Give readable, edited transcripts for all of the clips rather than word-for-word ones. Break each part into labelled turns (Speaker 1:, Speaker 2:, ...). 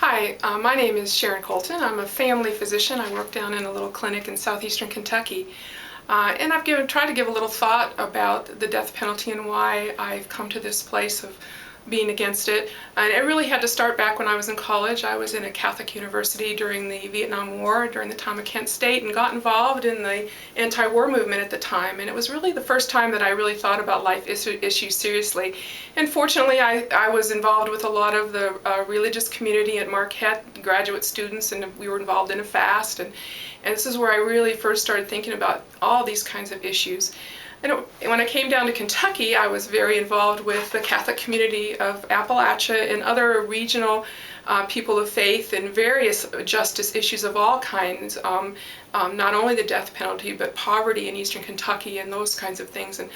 Speaker 1: Hi, my name is Sharon Colton. I'm a family physician. I work down in a little clinic in southeastern Kentucky. And I've tried to give a little thought about the death penalty and why I've come to this place of being against it. And it really had to start back when I was in college. I was in a Catholic university during the Vietnam War, during the time of Kent State, and got involved in the anti-war movement at the time. And it was really the first time that I really thought about life issues seriously. And fortunately, I was involved with a lot of the religious community at Marquette, graduate students, and we were involved in a fast. And this is where I really first started thinking about all these kinds of issues. And when I came down to Kentucky, I was very involved with the Catholic community of Appalachia and other regional people of faith and various justice issues of all kinds, not only the death penalty, but poverty in eastern Kentucky and those kinds of things. And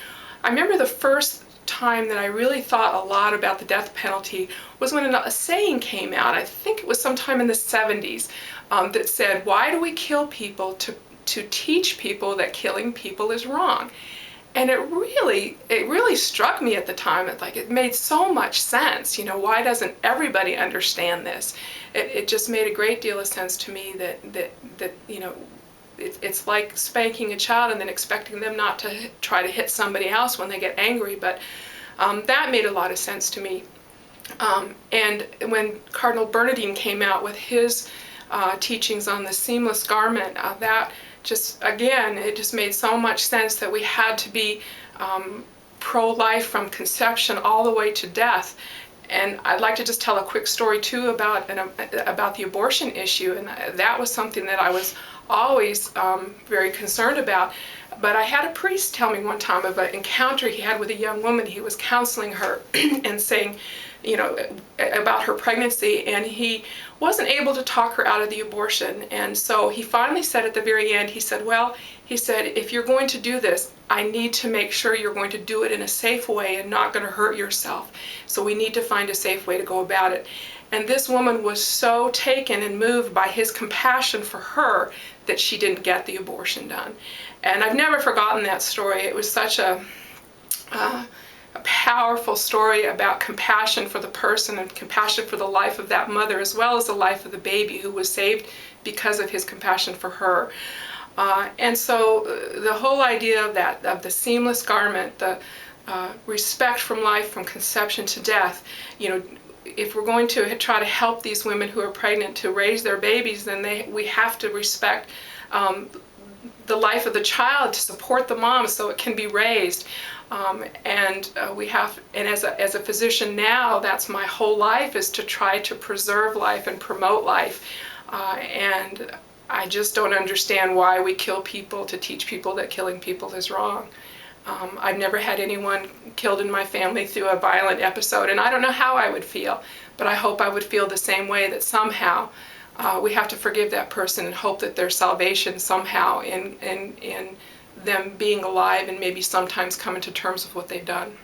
Speaker 1: I remember the first time that I really thought a lot about the death penalty was when a saying came out, I think it was sometime in the 70s, that said, why do we kill people? To teach people that killing people is wrong. And it really struck me at the time. It made so much sense. You know, why doesn't everybody understand this? It just made a great deal of sense to me that you know, it's like spanking a child and then expecting them not to try to hit somebody else when they get angry. But that made a lot of sense to me. And when Cardinal Bernadin came out with his teachings on the seamless garment, that just, again, it just made so much sense that we had to be pro-life from conception all the way to death. And I'd like to just tell a quick story too about the abortion issue, and that was something that I was always very concerned about. But I had a priest tell me one time of an encounter he had with a young woman. He was counseling her and saying, you know, about her pregnancy, and he wasn't able to talk her out of the abortion. And so he finally said at the very end, he said, well, he said, if you're going to do this, I need to make sure you're going to do it in a safe way and not going to hurt yourself. So we need to find a safe way to go about it. And this woman was so taken and moved by his compassion for her that she didn't get the abortion done. And I've never forgotten that story. It was such a powerful story about compassion for the person and compassion for the life of that mother, as well as the life of the baby who was saved because of his compassion for her. And so the whole idea of the seamless garment, the respect from life from conception to death, you know, if we're going to try to help these women who are pregnant to raise their babies, then we have to respect the life of the child, to support the mom so it can be raised. And as a physician now, that's my whole life, is to try to preserve life and promote life. And I just don't understand why we kill people to teach people that killing people is wrong. I've never had anyone killed in my family through a violent episode, and I don't know how I would feel, but I hope I would feel the same way, that somehow we have to forgive that person and hope that there's salvation somehow in them being alive and maybe sometimes coming to terms with what they've done.